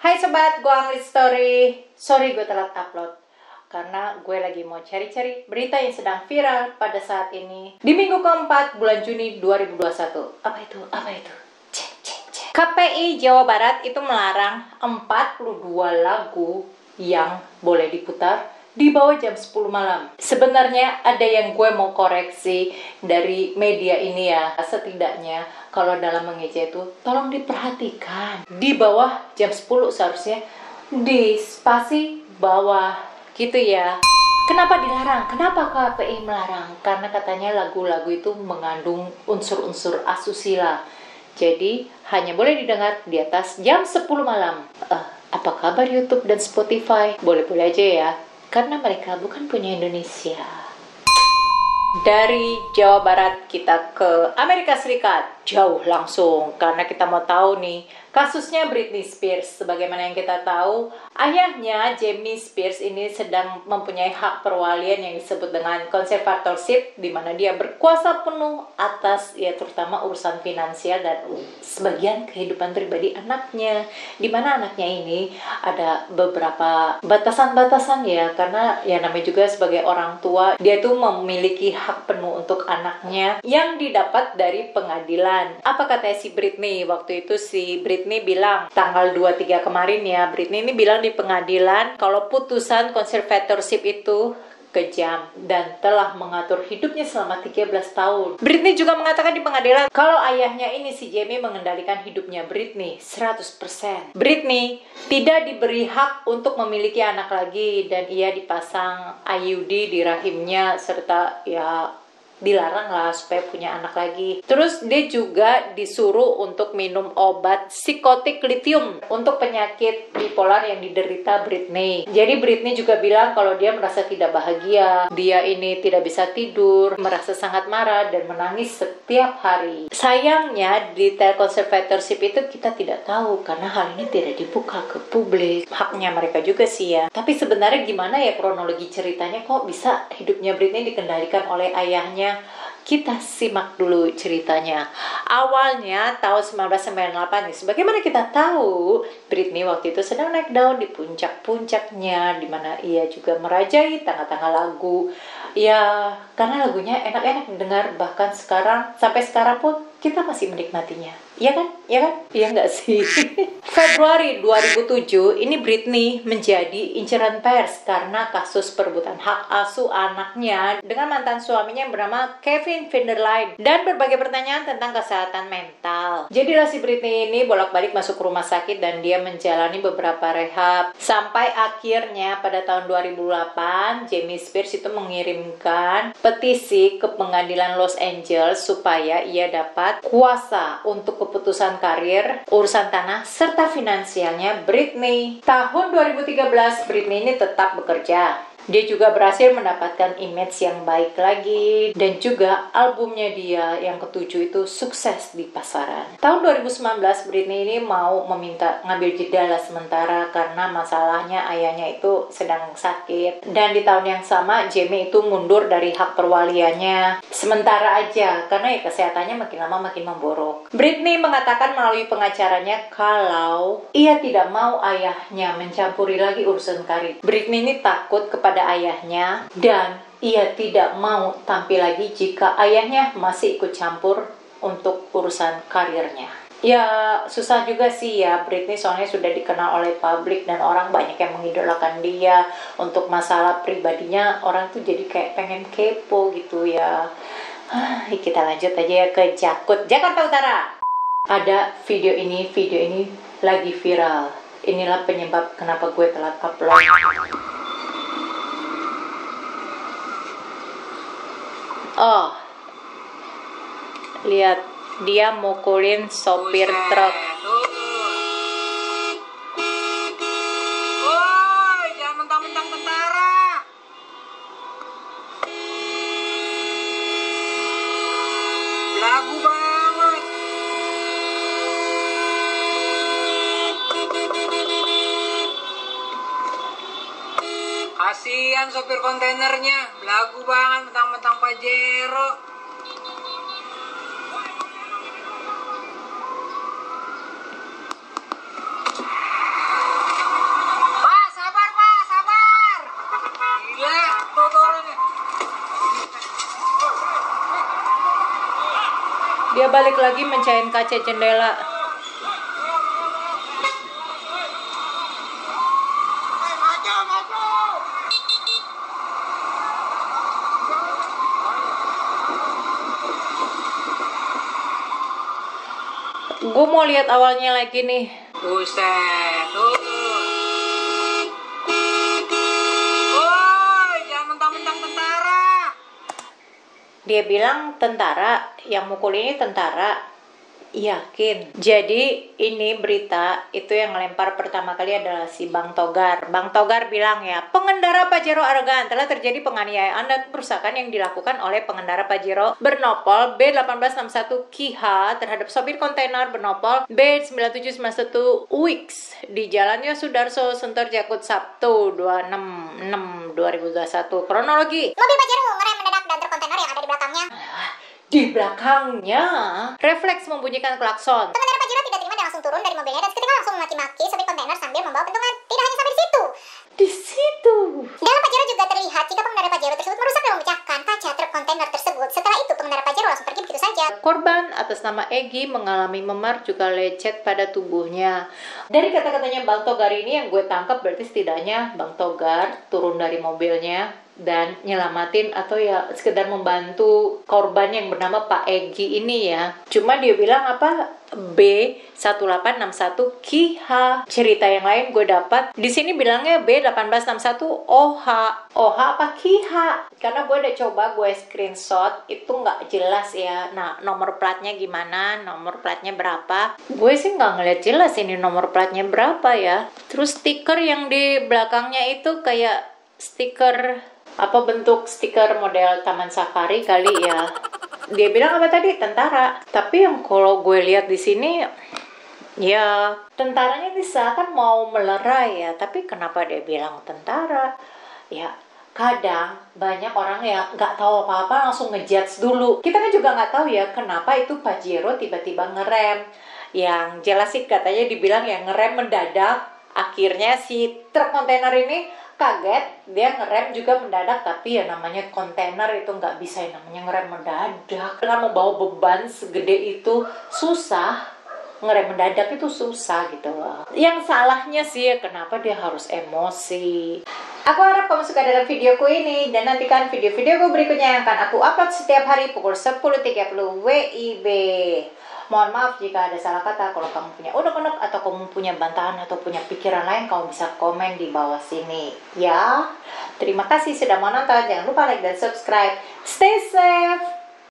Hai sobat, gue Anglit Story. Sorry gue telat upload karena gue lagi mau cari-cari berita yang sedang viral pada saat ini di minggu keempat bulan Juni 2021. Apa itu? Cek. KPI Jawa Barat itu melarang 42 lagu yang boleh diputar di bawah jam 10 malam. Sebenarnya ada yang gue mau koreksi dari media ini ya. Setidaknya kalau dalam mengeja itu tolong diperhatikan. Di bawah jam 10 seharusnya di spasi bawah gitu ya. Kenapa dilarang? Kenapa KPI melarang? Karena katanya lagu-lagu itu mengandung unsur-unsur asusila. Jadi hanya boleh didengar di atas jam 10 malam. Apa kabar YouTube dan Spotify? Boleh-boleh aja ya. Karena mereka bukan punya Indonesia. Dari Jawa Barat kita ke Amerika Serikat. Jauh langsung. Karena kita mau tahu nih, kasusnya Britney Spears. Sebagaimana yang kita tahu, ayahnya Jamie Spears ini sedang mempunyai hak perwalian yang disebut dengan conservatorship, di mana dia berkuasa penuh atas ya terutama urusan finansial dan sebagian kehidupan pribadi anaknya. Di mana anaknya ini ada beberapa batasan-batasan ya, karena ya namanya juga sebagai orang tua, dia tuh memiliki hak penuh untuk anaknya yang didapat dari pengadilan. Apa katanya si Britney? Waktu itu si Britney bilang tanggal 23 kemarin ya, Britney ini bilang di pengadilan kalau putusan conservatorship itu kejam dan telah mengatur hidupnya selama 13 tahun. Britney juga mengatakan di pengadilan kalau ayahnya ini si Jamie mengendalikan hidupnya Britney 100%. Britney tidak diberi hak untuk memiliki anak lagi dan ia dipasang IUD di rahimnya serta ya dilarang lah supaya punya anak lagi. Terus dia juga disuruh untuk minum obat psikotik lithium untuk penyakit bipolar yang diderita Britney. Jadi Britney juga bilang kalau dia merasa tidak bahagia, dia ini tidak bisa tidur, merasa sangat marah dan menangis setiap hari. Sayangnya di conservatorship itu kita tidak tahu karena hal ini tidak dibuka ke publik. Haknya mereka juga sih ya. Tapi sebenarnya gimana ya kronologi ceritanya, kok bisa hidupnya Britney dikendalikan oleh ayahnya? Kita simak dulu ceritanya. Awalnya tahun 1998 nih, sebagaimana kita tahu, Britney waktu itu sedang naik daun di puncak-puncaknya, di mana ia juga merajai tangga-tangga lagu. Ya, karena lagunya enak-enak didengar, bahkan sekarang, sampai sekarang pun kita masih menikmatinya. Iya kan? Iya nggak sih? Februari 2007, ini Britney menjadi inceran pers karena kasus perebutan hak asuh anaknya dengan mantan suaminya yang bernama Kevin Federline dan berbagai pertanyaan tentang kesehatan mental. Jadilah si Britney ini bolak-balik masuk rumah sakit dan dia menjalani beberapa rehab. Sampai akhirnya pada tahun 2008, Jamie Spears itu mengirimkan petisi ke pengadilan Los Angeles supaya ia dapat kuasa untuk keputusan karir, urusan tanah, serta finansialnya Britney. Tahun 2013, Britney ini tetap bekerja. Dia juga berhasil mendapatkan image yang baik lagi dan juga albumnya dia yang ketujuh itu sukses di pasaran. Tahun 2019 Britney ini mau meminta ngambil jeda lah sementara karena masalahnya ayahnya itu sedang sakit, dan di tahun yang sama Jamie itu mundur dari hak perwaliannya sementara aja karena ya kesehatannya makin lama makin memburuk. Britney mengatakan melalui pengacaranya kalau ia tidak mau ayahnya mencampuri lagi urusan karir. Britney ini takut kepada ayahnya dan ia tidak mau tampil lagi jika ayahnya masih ikut campur untuk urusan karirnya. Ya susah juga sih ya Britney, soalnya sudah dikenal oleh publik dan orang banyak yang mengidolakan dia. Untuk masalah pribadinya orang tuh jadi kayak pengen kepo gitu ya. Kita lanjut aja ya ke Jakut, Jakarta Utara. Ada video ini lagi viral. Inilah penyebab kenapa gue telat upload. Oh, lihat dia mukulin sopir truk. Woi, jangan mentang-mentang tentara. Lagu banget. Kasihan sopir kontainernya, belagu banget mentang-mentang Pajero. balik lagi mencahin kaca jendela. Gue mau lihat awalnya lagi nih. Buset, tuh. Woi, jangan mentang-mentang tentara. Dia bilang tentara, yang mukul ini tentara. Yakin. Jadi ini berita itu yang ngelempar pertama kali adalah si Bang Togar. Bang Togar bilang ya, pengendara Pajero arogan, telah terjadi penganiayaan dan perusakan yang dilakukan oleh pengendara Pajero bernopol B1861 KIHA terhadap sopir kontainer bernopol B9791 UX di Jalan Yosudarso, Sunter Jakut, Sabtu 26/6/2021. Kronologi. Mobil Pajero ngerem mendadak dan truk kontainer yang ada di belakangnya. Di belakangnya, refleks membunyikan klakson. Pengendara Pajero tidak terima dan langsung turun dari mobilnya dan seketika langsung memaki-maki sopir kontainer sambil membawa pentungan. Tidak hanya sampai di situ. Di situ. Dalam Pajero juga terlihat jika pengendara Pajero tersebut merusak dan memecahkan kaca truk kontainer tersebut. Setelah itu pengendara Pajero langsung pergi begitu saja. Korban atas nama Egy mengalami memar juga lecet pada tubuhnya. Dari kata-katanya Bang Togar ini yang gue tangkap berarti setidaknya Bang Togar turun dari mobilnya dan nyelamatin atau ya sekedar membantu korban yang bernama Pak Egy ini ya. Cuma dia bilang apa? B1861 KIHA. Cerita yang lain gue dapat di sini bilangnya B1861 OH. OH apa KIHA? Karena gue udah coba gue screenshot itu nggak jelas ya. Nah, nomor platnya gimana? Nomor platnya berapa? Gue sih nggak ngeliat jelas ini nomor platnya berapa ya. Terus stiker yang di belakangnya itu kayak stiker apa, bentuk stiker model Taman Safari kali ya. Dia bilang apa tadi? Tentara. Tapi yang kalau gue lihat di sini ya tentaranya bisa kan mau melerai ya. Tapi kenapa dia bilang tentara? Ya kadang banyak orang yang nggak tahu apa-apa langsung ngejudge dulu. Kita kan juga nggak tahu ya kenapa itu Pajero tiba-tiba ngerem. Yang jelas sih katanya dibilang ya ngerem mendadak. Akhirnya si truk kontainer ini kaget, dia ngerem juga mendadak, tapi ya namanya kontainer itu nggak bisa yang namanya ngerem mendadak. Dengan membawa beban segede itu susah, ngerem mendadak itu susah gitu loh. Yang salahnya sih ya kenapa dia harus emosi. Aku harap kamu suka dengan videoku ini dan nantikan video-videoku berikutnya yang akan aku upload setiap hari pukul 10.30 WIB. Mohon maaf jika ada salah kata. Kalau kamu punya unek-unek atau kamu punya bantahan atau punya pikiran lain, kamu bisa komen di bawah sini ya. Terima kasih sudah menonton. Jangan lupa like dan subscribe. Stay safe.